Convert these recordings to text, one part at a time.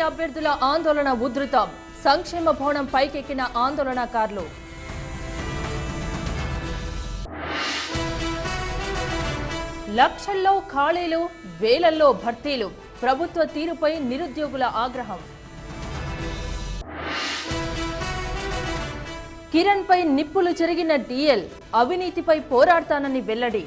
అభ్యర్థుల ఆందోళన ఉధృతం. సంక్షేమ భవనం పైకెక్కిన ఆందోళనకారులు. లక్షల్లో ఖాళీలు, వేలల్లో భర్తీలు. ప్రభుత్వ తీరుపై నిరుద్యోగుల ఆగ్రహం. కిరణ్ పై నిప్పులు చెరిగిన డిఎల్. అవినీతిపై పోరాడతానని వెల్లడి.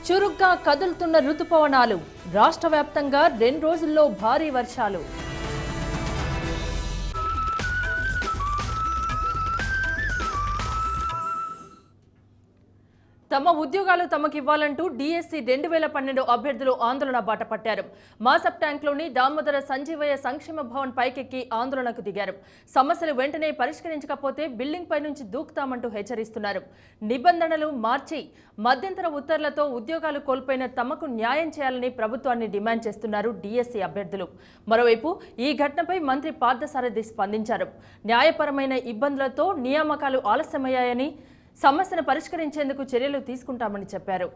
చురుగ్గా కదులుతున్న రుతుపవనాలు. రాష్ట్ర వ్యాప్తంగా 2 రోజుల్లో భారీ వర్షాలు. తమ ఉద్యోగాలు తమకివ్వాలంటూ డిఎస్సి 2012 అభ్యర్థులు ఆందోళన బాట పట్టారు. మాసప్ ట్యాంక్లోని దామోదర సంజీవయ్య సంక్షేమ భవన్ పైకెక్కి ఆందోళనకు దిగారు. సమస్యలు వెంటనే పరిష్కరించకపోతే బిల్డింగ్ పై నుంచి దూకుతామంటూ హెచ్చరిస్తున్నారు. నిబంధనలు మార్చి మధ్యంతర ఉత్తర్వులతో ఉద్యోగాలు కోల్పోయిన తమకు న్యాయం చేయాలని ప్రభుత్వాన్ని డిమాండ్ చేస్తున్నారు డిఎస్సి అభ్యర్థులు. మరోవైపు ఈ ఘటనపై మంత్రి పార్థసారథి స్పందించారు. న్యాయపరమైన ఇబ్బందులతో నియామకాలు ఆలస్యమయ్యాయని, సమస్యను పరిష్కరించేందుకు చర్యలు తీసుకుంటామని చెప్పారు.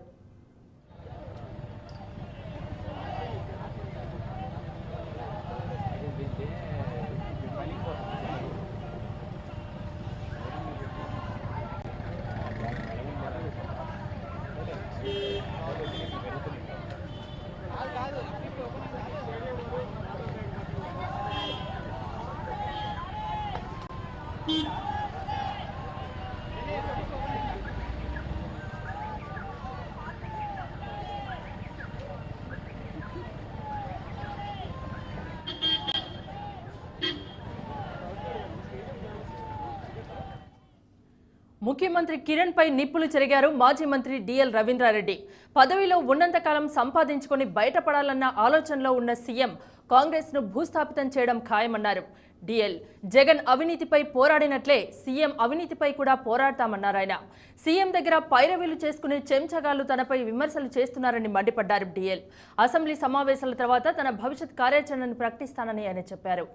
ముఖ్యమంత్రి కిరణ్ పై నిప్పులు చెరిగారు మాజీ మంత్రి డిఎల్ రవీంద్రారెడ్డి. పదవిలో ఉన్నంతకాలం సంపాదించుకొని బయటపడాలన్న ఆలోచనలో ఉన్న సీఎం కాంగ్రెస్ ను భూస్థాపితం చేయడం ఖాయమన్నారు. డిఎల్ జగన్ అవినీతిపై పోరాడినట్లే సీఎం అవినీతిపై కూడా పోరాడతామన్నారు ఆయన. సీఎం దగ్గర పైరవీలు చేసుకునే చెంచగాళ్లు తనపై విమర్శలు చేస్తున్నారని మండిపడ్డారు డిఎల్. అసెంబ్లీ సమావేశాల తర్వాత తన భవిష్యత్ కార్యాచరణను ప్రకటిస్తానని ఆయన చెప్పారు.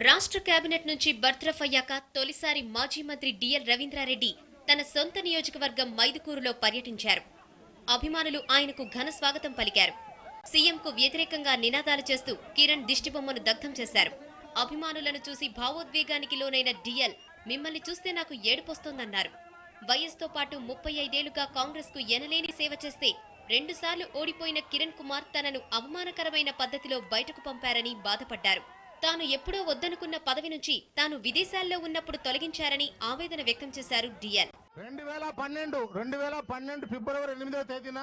రాష్ట్ర కేబినెట్ నుంచి బర్తరఫ్ అయ్యాక తొలిసారి మాజీ మంత్రి డిఎల్ రవీంద్రారెడ్డి తన సొంత నియోజకవర్గం మైదుకూరులో పర్యటించారు. అభిమానులు ఆయనకు ఘన స్వాగతం పలికారు. సీఎంకు వ్యతిరేకంగా నినాదాలు చేస్తూ కిరణ్ దిష్టిబొమ్మను దగ్ధం చేశారు. అభిమానులను చూసి భావోద్వేగానికి లోనైన డిఎల్, మిమ్మల్ని చూస్తే నాకు ఏడుపొస్తోందన్నారు. వైఎస్తో పాటు 35 ఏళ్లుగా కాంగ్రెస్ కు ఎనలేని సేవ చేస్తే 2 సార్లు ఓడిపోయిన కిరణ్ కుమార్ తనను అవమానకరమైన పద్ధతిలో బయటకు పంపారని బాధపడ్డారు. తాను ఎప్పుడో వద్దనుకున్న పదవి నుంచి తాను విదేశాల్లో ఉన్నప్పుడు తొలగించారని ఆవేదన వ్యక్తం చేశారు డిఎల్. 2012 ఫిబ్రవరి 8వ తేదీన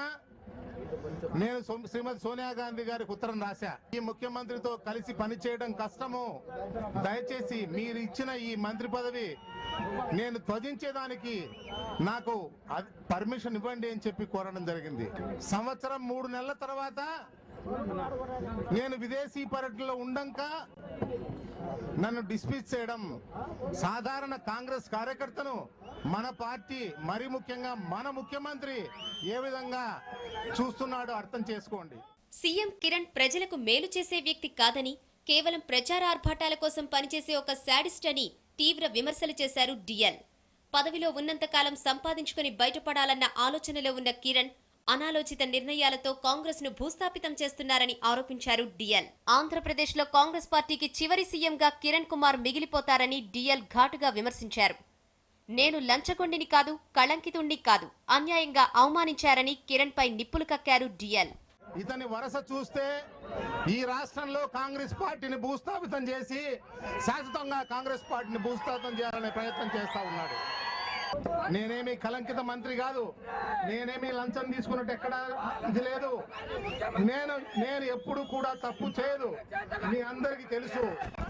నేను శ్రీమతి సోనియా గాంధీ గారికి ఉత్తరం రాశా. ఈ ముఖ్యమంత్రితో కలిసి పనిచేయడం కష్టము, దయచేసి మీరు ఇచ్చిన ఈ మంత్రి పదవి నేను త్యజించేదానికి నాకు పర్మిషన్ ఇవ్వండి అని చెప్పి కోరడం జరిగింది. సంవత్సరం 3 నెలల తర్వాత నేను విదేశీ పర్యటనలో ఉండంక నన్ను డిస్మిస్ చేయడం సాధారణ కాంగ్రెస్ కార్యకర్తను మన పార్టీ, మరి ముఖ్యంగా మన ముఖ్యమంత్రి ఏ విధంగా చూస్తున్నాడో అర్థం చేసుకోండి. సీఎం కిరణ్ ప్రజలకు మేలు చేసే వ్యక్తి కాదని, కేవలం ప్రచార ఆర్భాటాల కోసం పనిచేసే ఒక శాడిస్ట్ అని తీవ్ర విమర్శలు చేశారు డిఎల్. పదవిలో ఉన్నంతకాలం సంపాదించుకుని బయటపడాలన్న ఆలోచనలో ఉన్న కిరణ్ అనాలోచిత నిర్ణయాలతో కాంగ్రెస్ ను భూస్థాపితం చేస్తున్నారని ఆరోపించారు డిఎల్. ఆంధ్రప్రదేశ్ లో కాంగ్రెస్ పార్టీకి చివరి సీఎంగా కిరణ్ కుమార్ మిగిలిపోతారని డిఎల్ ఘాటుగా విమర్శించారు. నేను లంచగొండిని కాదు, కళంకితుణ్ణి కాదు, అన్యాయంగా అవమానించారని కిరణ్ పై నిప్పులు కక్కారు డిఎల్. ఇతని వరస చూస్తే ఈ రాష్ట్రంలో కాంగ్రెస్ పార్టీని భూస్థాపితం చేసి శాశ్వతంగా కాంగ్రెస్ పార్టీని భూస్థాపితం చేయాలనే ప్రయత్నం చేస్తా ఉన్నాడు. నేనేమి కలంకిత మంత్రి కాదు, నేనేమి లంచం తీసుకున్నట్టు ఎక్కడా ఇది లేదు. నేను ఎప్పుడు కూడా తప్పు చేయదు, మీ అందరికీ తెలుసు.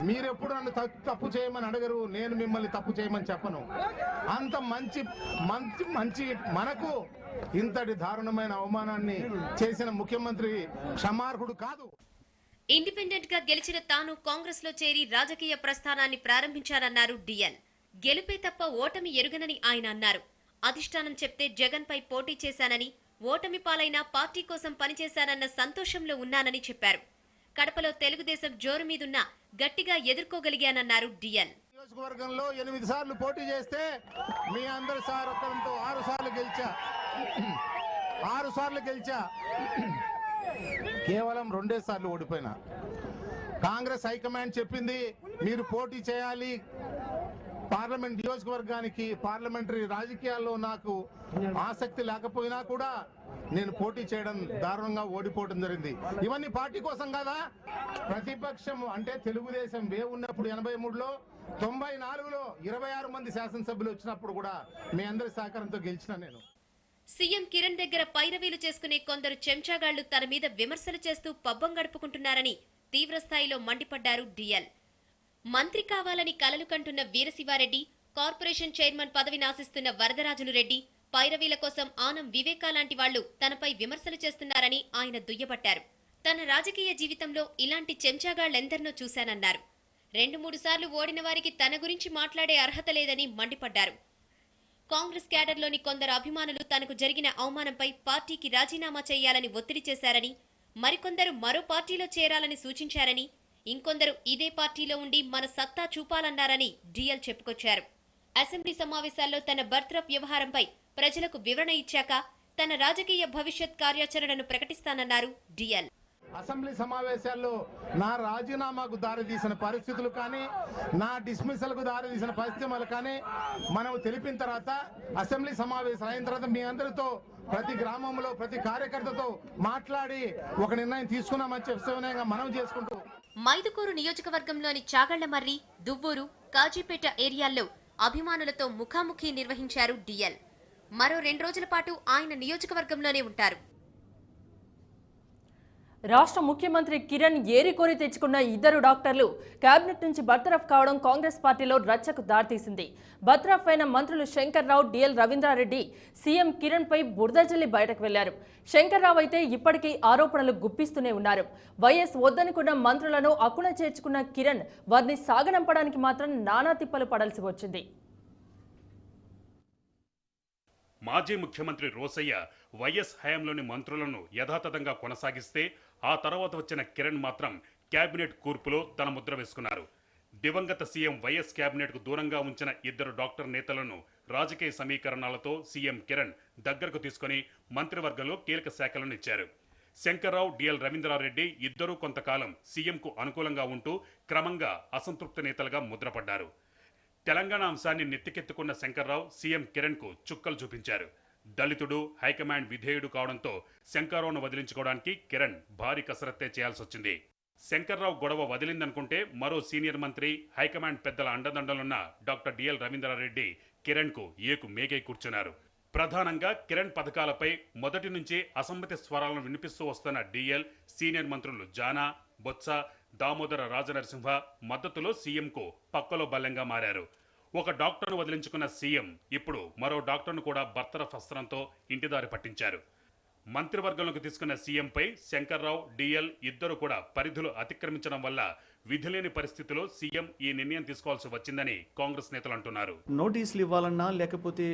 మీరెప్పుడు నన్ను తప్పు చేయమని అడగరు, నేను మిమ్మల్ని తప్పు చేయమని చెప్పను. అంత మంచి మనకు ఇంతటి దారుణమైన అవమానాన్ని చేసిన ముఖ్యమంత్రి క్షమార్హుడు కాదు. ఇండిపెండెంట్ గా గెలిచిన తాను కాంగ్రెస్ లో చేరి రాజకీయ ప్రస్థానాన్ని ప్రారంభించారన్నారు డిఎల్. గెలుపే తప్ప ఓటమి ఎరుగనని ఆయన అన్నారు. అధిష్టానం చెప్తే జగన్ పై పోటీ చేశానని, ఓటమి పాలైన పార్టీ కోసం పనిచేశానన్న సంతోషంలో ఉన్నానని చెప్పారు. కడపలో తెలుగుదేశం జోరు మీదున్నా గట్టిగా ఎదుర్కోగలిగానన్నారు డిఎల్. నియోజకవర్గంలో 8 సార్లు పోటీ చేస్తే మీ అందరి సహకారంతో 6 సార్లు గెలిచా. 6 సార్లు గెలిచా, కేవలం 2 సార్లు ఓడిపోయినా. కాంగ్రెస్ హైకమాండ్ చెప్పింది మీరు పోటీ చేయాలి పార్లమెంట్ నియోజకవర్గానికి, పార్లమెంటరీ రాజకీయాల్లో నాకు ఆసక్తి లేకపోయినా కూడా నేను పోటీ చేయడం, దారుణంగా ఓడిపోవడం జరిగింది. ఇవన్నీ పార్టీ కోసం కదా. ప్రతిపక్షం అంటే తెలుగుదేశం వేవ్ ఉన్నప్పుడు 83లో, 94లో 26 మంది శాసనసభ్యులు వచ్చినప్పుడు కూడా మీ అందరి సహకారంతో గెలిచిన నేను. సీఎం కిరణ్ దగ్గర పైరవీలు చేసుకునే కొందరు చెంచాగాళ్లు తన మీద విమర్శలు చేస్తూ పబ్బం గడుపుకుంటున్నారని తీవ్రస్థాయిలో మండిపడ్డారు డిఎల్. మంత్రి కావాలని కలలు కంటున్న వీరశివారెడ్డి, కార్పొరేషన్ చైర్మన్ పదవిని ఆశిస్తున్న వరదరాజులు రెడ్డి, పైరవీల కోసం ఆనం వివేకా లాంటి వాళ్లు తనపై విమర్శలు చేస్తున్నారని ఆయన దుయ్యబట్టారు. తన రాజకీయ జీవితంలో ఇలాంటి చెంచాగాళ్లెందరినో చూశానన్నారు. 2-3 సార్లు ఓడిన వారికి తన గురించి మాట్లాడే అర్హత లేదని మండిపడ్డారు. కాంగ్రెస్ క్యాడర్లోని కొందరు అభిమానులు తనకు జరిగిన అవమానంపై పార్టీకి రాజీనామా చేయాలని ఒత్తిడి చేశారని, మరికొందరు మరో పార్టీలో చేరాలని సూచించారని, ఇంకొందరు ఇదే పార్టీలో ఉండి మన సత్తా చూపాలన్నారని డిఎల్ చెప్పుకొచ్చారు. అసెంబ్లీ సమావేశాల్లో తన బర్త్రఫ్ వ్యవహారంపై ప్రజలకు వివరణ ఇచ్చాక తన రాజకీయ భవిష్యత్ కార్యాచరణను ప్రకటిస్తానన్నారు డిఎల్. అసెంబ్లీ సమావేశాల్లో నా రాజీనామాకు దారితీసిన పరిస్థితులు కానీ, నా డిస్మిసల్కు దారితీసిన పరిస్థితులు కానీ మనం తెలిపిన తర్వాత, అసెంబ్లీ సమావేశాలు అయిన తర్వాత మీ అందరితో ప్రతి గ్రామంలో ప్రతి కార్యకర్తతో మాట్లాడి ఒక నిర్ణయం తీసుకున్నామని చెప్పి మనం చేసుకుంటూ మైదుకూరు నియోజకవర్గంలోని చాగళ్లమర్రి, దువ్వూరు, కాజీపేట ఏరియాల్లో అభిమానులతో ముఖాముఖి నిర్వహించారు డిఎల్. మరో 2 రోజుల పాటు ఆయన నియోజకవర్గంలోనే ఉంటారు. రాష్ట్ర ముఖ్యమంత్రి కిరణ్ ఏరికోరి తెచ్చుకున్న 2 డాక్టర్లు కేబినెట్ నుంచి బర్తరఫ్ కావడం కాంగ్రెస్ పార్టీలో రచ్చకు దారితీసింది. బర్తరఫ్ అయిన మంత్రులు శంకర్రావు, డిఎల్ రవీంద్రారెడ్డి సీఎం కిరణ్ పై బురద జల్లి బయటకు వెళ్లారు. శంకర్రావు అయితే ఇప్పటికీ ఆరోపణలు గుప్పిస్తూనే ఉన్నారు. వైఎస్ వద్దనుకున్న మంత్రులను అక్కున చేర్చుకున్న కిరణ్ వారిని సాగనంపడానికి మాత్రం నానా తిప్పలు పడాల్సి వచ్చింది. మాజీ ముఖ్యమంత్రి రోసయ్య వైఎస్ హయాంలోని మంత్రులను యథాతథంగా కొనసాగిస్తే, ఆ తర్వాత వచ్చిన కిరణ్ మాత్రం కేబినెట్ కూర్పులో తన ముద్ర వేసుకున్నారు. దివంగత సీఎం వైఎస్ కేబినెట్కు దూరంగా ఉంచిన 2 డాక్టర్ నేతలను రాజకీయ సమీకరణాలతో సీఎం కిరణ్ దగ్గరకు తీసుకుని మంత్రివర్గంలో కీలక శాఖలను ఇచ్చారు. శంకర్రావు, డిఎల్ రవీంద్రారెడ్డి ఇద్దరూ కొంతకాలం సీఎంకు అనుకూలంగా ఉంటూ క్రమంగా అసంతృప్త నేతలుగా ముద్రపడ్డారు. తెలంగాణ అంశాన్ని నెత్తికెత్తుకున్న శంకర్రావు సీఎం కిరణ్కు చుక్కలు చూపించారు. దళితుడు, హైకమాండ్ విధేయుడు కావడంతో శంకర్రావును వదిలించుకోవడానికి కిరణ్ భారీ కసరత్తే చేయాల్సి వచ్చింది. శంకర్రావు గొడవ వదిలిందనుకుంటే మరో సీనియర్ మంత్రి, హైకమాండ్ పెద్దల అండదండలున్న డాక్టర్ డిఎల్ రవీంద్రారెడ్డి కిరణ్కు ఏకు మేఘై కూర్చున్నారు. ప్రధానంగా కిరణ్ పథకాలపై మొదటి నుంచి అసమ్మతి స్వరాలను వినిపిస్తూ వస్తున్న డిఎల్, సీనియర్ మంత్రులు జానా, బొత్స, దామోదర రాజనరసింహ మద్దతులో సీఎంకు పక్కలో బలంగా మారారు. ఒక డాక్టర్ను వదిలించుకున్న సీఎం ఇప్పుడు మరో డాక్టర్ను కూడా బర్తరఫ్ అస్త్రంతో ఇంటిదారి పట్టించారు. మంత్రివర్గంలోకి తీసుకున్న సీఎంపై శంకర్రావు, డిఎల్ ఇద్దరు కూడా పరిధులు అతిక్రమించడం వల్ల విధిలేని పరిస్థితిలో సీఎం ఈ నిర్ణయం తీసుకోవాల్సి వచ్చిందని కాంగ్రెస్ నేతలు అంటున్నారు. నోటీసులు ఇవ్వాలన్నా లేకపోతే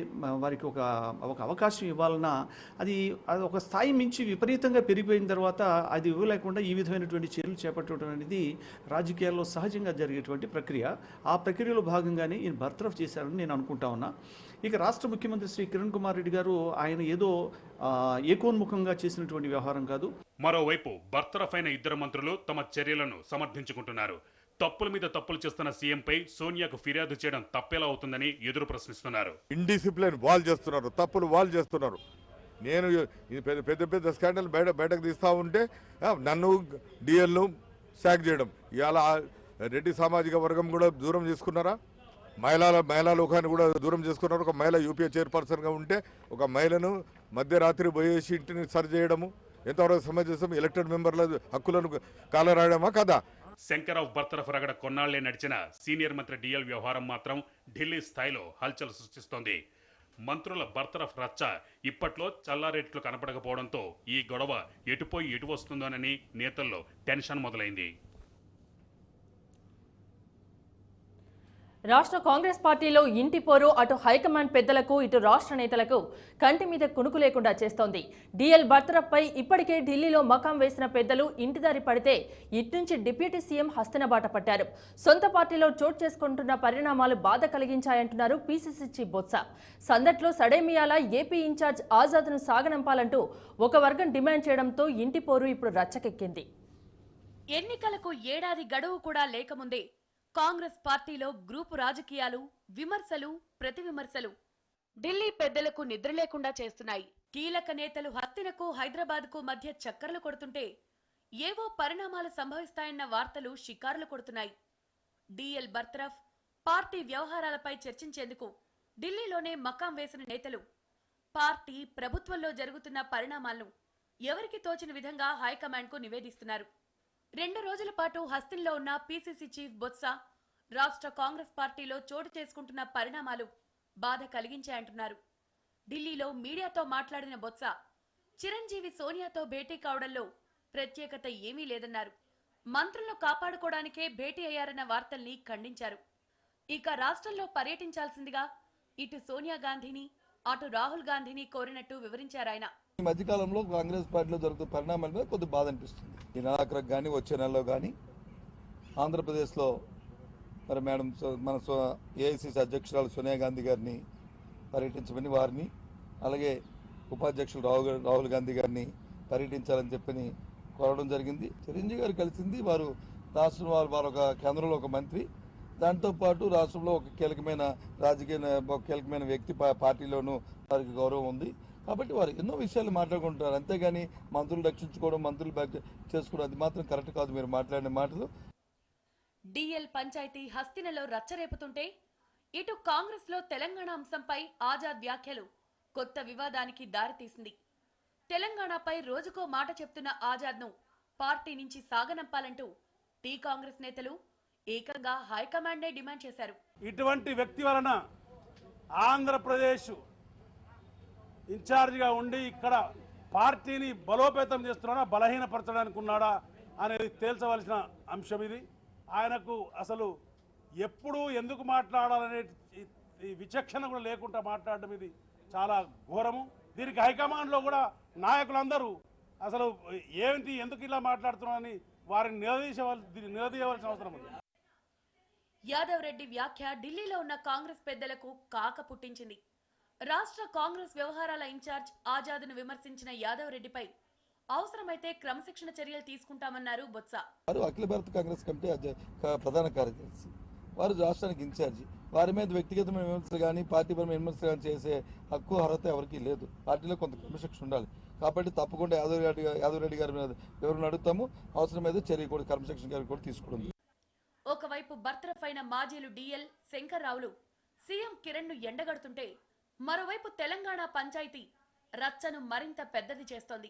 వారికి ఒక అవకాశం ఇవ్వాలన్నా అది ఒక స్థాయి మించి విపరీతంగా పెరిగిపోయిన తర్వాత అది ఇవ్వలేకుండా ఈ విధమైనటువంటి చర్యలు చేపట్టడం అనేది రాజకీయాల్లో సహజంగా జరిగేటువంటి ప్రక్రియ. ఆ ప్రక్రియలో భాగంగానే ఈయన బర్తరఫ్ చేశారని నేను అనుకుంటా ఉన్నా. ఇక రాష్ట్ర ముఖ్యమంత్రి శ్రీ కిరణ్ కుమార్ రెడ్డి గారు ఆయన ఏదో ఏకోన్ముఖంగా చేసినటువంటి వ్యవహారం కాదు. మరోవైపు బర్తరఫ్ అయిన 2 మంత్రులు తమ చర్యలను సమర్థించుకుంటున్నారు. తప్పుల మీద తప్పులు చేస్తున్న సీఎంపై సోనియాకు ఫిర్యాదు చేయడం తప్పేలా అవుతుందని ఎదురు ప్రశ్నిస్తున్నారు. ఇండిసిప్లిన్ వాళ్ళు చేస్తున్నారు, తప్పులు వాళ్ళు చేస్తున్నారు. నేను పెద్ద పెద్ద స్కాండల్ బయటకు తీస్తా ఉంటే నన్ను డిఎల్ను శాక్ చేయడం, ఇవాళ రెడ్డి సామాజిక వర్గం కూడా దూరం చేసుకున్నారా, మహిళా లోకాన్ని కూడా దూరం చేసుకున్నారు. ఒక మహిళ యూపీఏ చైర్పర్సన్గా ఉంటే ఒక మహిళను మధ్యరాత్రి పోయేసి ఇంటిని సరి చేయడము ఎంతవరకు సమంజసం? ఎలక్టెడ్ మెంబర్ల హక్కులను కాలరాయడమా కదా? శంకర్రావు బర్తరఫ్ రగడ కొన్నాళ్లే నడిచిన సీనియర్ మంత్రి డిఎల్ వ్యవహారం మాత్రం ఢిల్లీ స్థాయిలో హల్చల్ సృష్టిస్తోంది. మంత్రుల బర్తరఫ్ రచ్చ ఇప్పట్లో చల్లారేట్లు కనపడకపోవడంతో ఈ గొడవ ఎటుపోయి ఎటు వస్తుందోనని నేతల్లో టెన్షన్ మొదలైంది. రాష్ట్ర కాంగ్రెస్ పార్టీలో ఇంటి పోరు అటు హైకమాండ్ పెద్దలకు ఇటు రాష్ట్ర నేతలకు కంటి మీద కునుకు లేకుండా చేస్తోంది. డిఎల్ బర్తరఫ్పై ఇప్పటికే ఢిల్లీలో మకాం వేసిన పెద్దలు ఇంటిదారి పడితే ఇట్నుంచి డిప్యూటీ సీఎం హస్తిన బాట పట్టారు. సొంత పార్టీలో చోటు చేసుకుంటున్న పరిణామాలు బాధ కలిగించాయంటున్నారు పీసీసీ చీఫ్ బొత్స. సందట్లో సడేమియాల ఏపీ ఇన్ఛార్జ్ ఆజాద్ను సాగనంపాలంటూ ఒక వర్గం డిమాండ్ చేయడంతో ఇంటి పోరు ఇప్పుడు రచ్చకెక్కింది. ఎన్నికలకు ఏడాది గడువు కూడా లేకముందే కాంగ్రెస్ పార్టీలో గ్రూపు రాజకీయాలు, విమర్శలు, ప్రతి విమర్శలు ఢిల్లీ పెద్దలకు నిద్ర లేకుండా చేస్తున్నాయి. కీలక నేతలు హస్తినకు, హైదరాబాద్కు మధ్య చక్కర్లు కొడుతుంటే ఏవో పరిణామాలు సంభవిస్తాయన్న వార్తలు షికారులు కొడుతున్నాయి. డిఎల్ బర్తరఫ్ పార్టీ వ్యవహారాలపై చర్చించేందుకు ఢిల్లీలోనే మకాం వేసిన నేతలు పార్టీ, ప్రభుత్వంలో జరుగుతున్న పరిణామాలను ఎవరికి తోచిన విధంగా హైకమాండ్కు నివేదిస్తున్నారు. 2 రోజుల పాటు హస్తిన్లో ఉన్న పీసీసీ చీఫ్ బొత్స రాష్ట్ర కాంగ్రెస్ పార్టీలో చోటు చేసుకుంటున్న పరిణామాలు బాధ కలిగించాయంటున్నారు. ఢిల్లీలో మీడియాతో మాట్లాడిన బొత్స చిరంజీవి సోనియాతో భేటీ కావడంలో ప్రత్యేకత ఏమీ లేదన్నారు. మంత్రులను కాపాడుకోవడానికే భేటీ అయ్యారన్న వార్తల్ని ఖండించారు. ఇక రాష్ట్రంలో పర్యటించాల్సిందిగా ఇటు సోనియా గాంధీని, అటు రాహుల్ గాంధీని కోరినట్టు వివరించారాయన. ఈ మధ్యకాలంలో కాంగ్రెస్ పార్టీలో జరుగుతున్న పరిణామాల మీద కొద్దిగా బాధ అనిపిస్తుంది. ఈ నెలాఖరికి కానీ వచ్చే నెలలో కానీ ఆంధ్రప్రదేశ్లో మరి మేడం మన ఏఐసిసి అధ్యక్షురాలు సోనియా గాంధీ గారిని పర్యటించమని, వారిని అలాగే ఉపాధ్యక్షులు రాహుల్ గాంధీ గారిని పర్యటించాలని చెప్పని కోరడం జరిగింది. చిరంజీవి గారు కలిసింది వారు రాష్ట్రం వారు ఒక కేంద్రంలో ఒక మంత్రి, దాంతోపాటు రాష్ట్రంలో ఒక కీలకమైన వ్యక్తి పార్టీలోనూ వారికి గౌరవం ఉంది. కాబట్టి వారు ఎన్నో విషయాలు మాట్లాడుకుంటున్నారు. అంతేగాని మంత్రులు రక్షించుకోవడం, మంత్రులు బ్యాక్ చేసుకోవడం అది మాత్రం కరెక్ట్ కాదు మీరు మాట్లాడిన మాటలు. డిఎల్ పంచాయతీ హస్తినలో రచ్చరేపుతుంటే ఇటు కాంగ్రెస్ లో తెలంగాణ అంశంపై ఆజాద్ వ్యాఖ్యలు కొత్త వివాదానికి దారితీసింది. తెలంగాణపై రోజుకో మాట చెప్తున్న ఆజాద్ను పార్టీ నుంచి సాగనంపాలంటూ టీ కాంగ్రెస్ నేతలు ఏకంగా హైకమాండే డిమాండ్ చేశారు. ఇటువంటి వ్యక్తి వలన ఆంధ్రప్రదేశ్ ఇన్ఛార్జిగా ఉండి ఇక్కడ పార్టీని బలోపేతం చేస్తున్నాడా, బలహీనపరచడానికి ఉన్నాడా అనేది తేల్చవలసిన అంశం ఇది. ఆయనకు అసలు ఎప్పుడు ఎందుకు మాట్లాడాలనే విచక్షణ కూడా లేకుండా మాట్లాడడం ఇది చాలా ఘోరము. దీనికి హైకమాండ్లో కూడా నాయకులందరూ అసలు ఏమిటి, ఎందుకు ఇలా మాట్లాడుతున్నారని వారిని నిలదీయవలసిన అవసరం ఉంది. యాదవ్ రెడ్డి వ్యాఖ్య ఢిల్లీలో ఉన్న కాంగ్రెస్ పెద్దలకు కాక పుట్టించింది. రాష్ట్ర కాంగ్రెస్ వ్యవహారాల ఇన్ఛార్జ్ ఆజాద్ను విమర్శించిన యాదవ్ రెడ్డిపై అవసరమైతే క్రమశిక్షణ చర్యలు తీసుకుంటామన్నారు బొత్స. వారు అఖిల భారత కాంగ్రెస్ కమిటీ ప్రధాన కార్యదర్శి, వారు రాష్ట్రానికి ఇన్ఛార్జి. వారి మీద వ్యక్తిగతమైన విమర్శలు కానీ పార్టీపరమైన విమర్శలు కానీ చేసే హక్కు, అర్హత ఎవరికీ లేదు. పార్టీలో కొంత క్రమశిక్షణ ఉండాలి. కాబట్టి తప్పకుండా యాదవ్ రెడ్డి గారి మీద ఎవరిని అడుగుతాము, అవసరమైతే చర్య కూడా క్రమశిక్షణ గారు కూడా తీసుకుంది. ఒకవైపు బర్తరఫ్ అయిన మాజీలు డిఎల్, శంకర్రావులు సీఎం కిరణ్ ను ఎండగడుతుంటే మరోవైపు తెలంగాణ పంచాయతీ రచ్చను మరింత పెద్దది చేస్తోంది.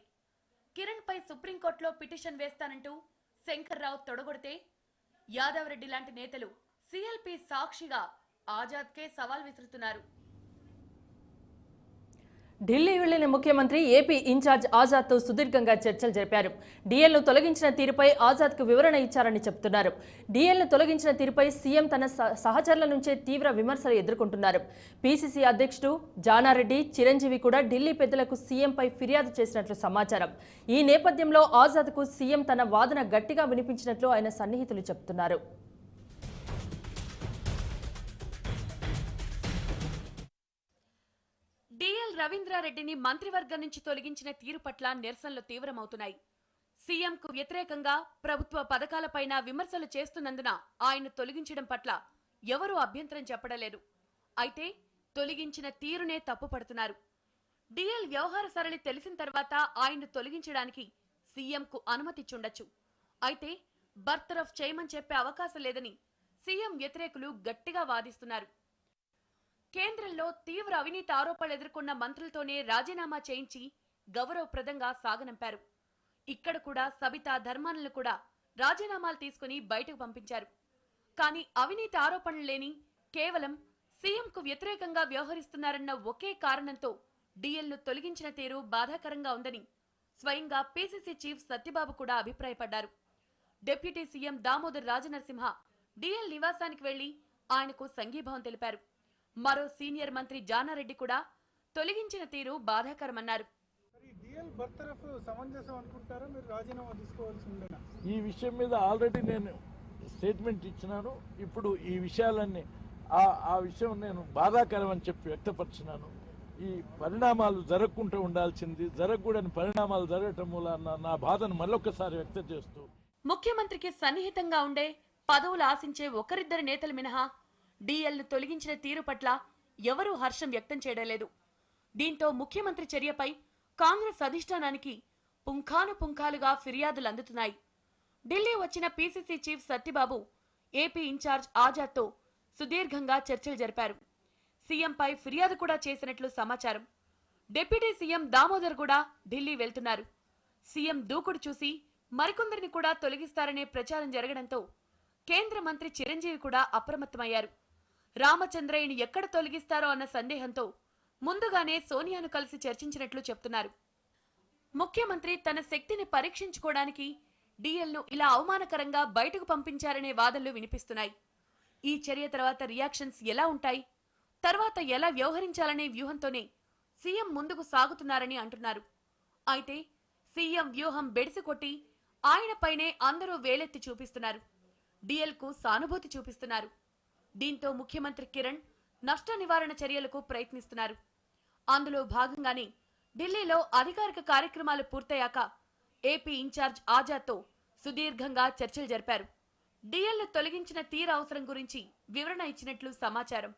కిరణ్ పై సుప్రీంకోర్టులో పిటిషన్ వేస్తానంటూ శంకర్రావు తొడగొడితే యాదవ్ రెడ్డి లాంటి నేతలు సిఎల్పి సాక్షిగా ఆజాద్కే సవాల్ విసురుతున్నారు. ఢిల్లీ వెళ్లిన ముఖ్యమంత్రి ఏపీ ఇన్ఛార్జ్ ఆజాద్తో సుదీర్ఘంగా చర్చలు జరిపారు. డిఎల్ను తొలగించిన తీరుపై ఆజాద్కు వివరణ ఇచ్చారని చెబుతున్నారు. డిఎల్ను తొలగించిన తీరుపై సీఎం తన సహచరుల నుంచే తీవ్ర విమర్శలు ఎదుర్కొంటున్నారు. పీసీసీ అధ్యక్షుడు జానారెడ్డి, చిరంజీవి కూడా ఢిల్లీ పెద్దలకు సీఎంపై ఫిర్యాదు చేసినట్లు సమాచారం. ఈ నేపథ్యంలో ఆజాద్కు సీఎం తన వాదన గట్టిగా వినిపించినట్లు ఆయన సన్నిహితులు చెబుతున్నారు. డిఎల్ రవీంద్రారెడ్డిని మంత్రివర్గం నుంచి తొలగించిన తీరు పట్ల నిరసనలు తీవ్రమవుతున్నాయి. సీఎంకు వ్యతిరేకంగా ప్రభుత్వ పథకాలపైన విమర్శలు చేస్తున్నందున ఆయన తొలగించడం పట్ల ఎవరూ అభ్యంతరం చెప్పడలేదు. అయితే తొలగించిన తీరునే తప్పుపడుతున్నారు. డిఎల్ వ్యవహార సరళి తెలిసిన తర్వాత ఆయన్ను తొలగించడానికి సీఎంకు అనుమతిచ్చుండొచ్చు. అయితే బర్తరఫ్ చేయమని చెప్పే అవకాశం లేదని సీఎం వ్యతిరేకులు గట్టిగా వాదిస్తున్నారు. కేంద్రంలో తీవ్ర అవినీతి ఆరోపణలు ఎదుర్కొన్న మంత్రులతోనే రాజీనామా చేయించి గౌరవప్రదంగా సాగనంపారు. ఇక్కడ కూడా సబితా ధర్మాలను కూడా రాజీనామాలు తీసుకుని బయటకు పంపించారు. కానీ అవినీతి ఆరోపణలు లేని కేవలం సీఎంకు వ్యతిరేకంగా వ్యవహరిస్తున్నారన్న ఒకే కారణంతో డిఎల్ను తొలగించిన తీరు బాధాకరంగా ఉందని స్వయంగా పీసీసీ చీఫ్ సత్యబాబు కూడా అభిప్రాయపడ్డారు. Deputy CM Damodar Rajanarasimha DL నివాసానికి వెళ్లి ఆయనకు సంఘీభావం తెలిపారు. మరో సీనియర్ మంత్రి జానారెడ్డి కూడా తొలగించిన తీరు బాధాకరమన్నారు. ఈ విషయం మీద ఆల్రెడీ నేను స్టేట్మెంట్ ఇచ్చినాను. ఇప్పుడు ఈ విషయాలన్నీ ఆ విషయం నేను బాధాకరం అని చెప్పి వ్యక్తపరిచినాను. ఈ పరిణామాలు జరగకుండా ఉండాల్సింది, జరగకూడని పరిణామాలు జరగటం మూలన నా బాధను మరొకసారి వ్యక్తం చేస్తూ, ముఖ్యమంత్రికి సన్నిహితంగా ఉండే పదవులు ఆశించే ఒకరిద్దరు నేతలు మినహా డిఎల్ను తొలగించిన తీరు పట్ల ఎవరూ హర్షం వ్యక్తం చేయడం లేదు. దీంతో ముఖ్యమంత్రి చర్యపై కాంగ్రెస్ అధిష్టానానికి పుంఖానుపుంఖాలుగా ఫిర్యాదులు అందుతున్నాయి. ఢిల్లీ వచ్చిన PCC chief Satyababu AP in charge ఆజాద్తో సుదీర్ఘంగా చర్చలు జరిపారు. సీఎంపై ఫిర్యాదు కూడా చేసినట్లు సమాచారం. డిప్యూటీ సీఎం దామోదర్ కూడా ఢిల్లీ వెళ్తున్నారు. సీఎం దూకుడు చూసి మరికొందరిని కూడా తొలగిస్తారనే ప్రచారం జరగడంతో కేంద్ర మంత్రి చిరంజీవి కూడా అప్రమత్తమయ్యారు. రామచంద్రయ్యను ఎక్కడ తొలగిస్తారో అన్న సందేహంతో ముందుగానే సోనియాను కలిసి చర్చించినట్లు చెప్తున్నారు. ముఖ్యమంత్రి తన శక్తిని పరీక్షించుకోవడానికి డిఎల్ను ఇలా అవమానకరంగా బయటకు పంపించారనే వాదనలు వినిపిస్తున్నాయి. ఈ చర్య తర్వాత రియాక్షన్స్ ఎలా ఉంటాయి, తర్వాత ఎలా వ్యవహరించాలనే వ్యూహంతోనే సీఎం ముందుకు సాగుతున్నారని అంటున్నారు. అయితే సీఎం వ్యూహం బెడిసి కొట్టి ఆయనపైనే అందరూ వేలెత్తి చూపిస్తున్నారు. డిఎల్కు సానుభూతి చూపిస్తున్నారు. దీంతో ముఖ్యమంత్రి కిరణ్ నష్ట నివారణ చర్యలకు ప్రయత్నిస్తున్నారు. అందులో భాగంగానే ఢిల్లీలో అధికారిక కార్యక్రమాలు పూర్తయ్యాక ఏపీ ఇన్ఛార్జ్ ఆజాద్తో సుదీర్ఘంగా చర్చలు జరిపారు. డిఎల్ను తొలగించిన తీరు అవసరం గురించి వివరణ ఇచ్చినట్లు సమాచారం.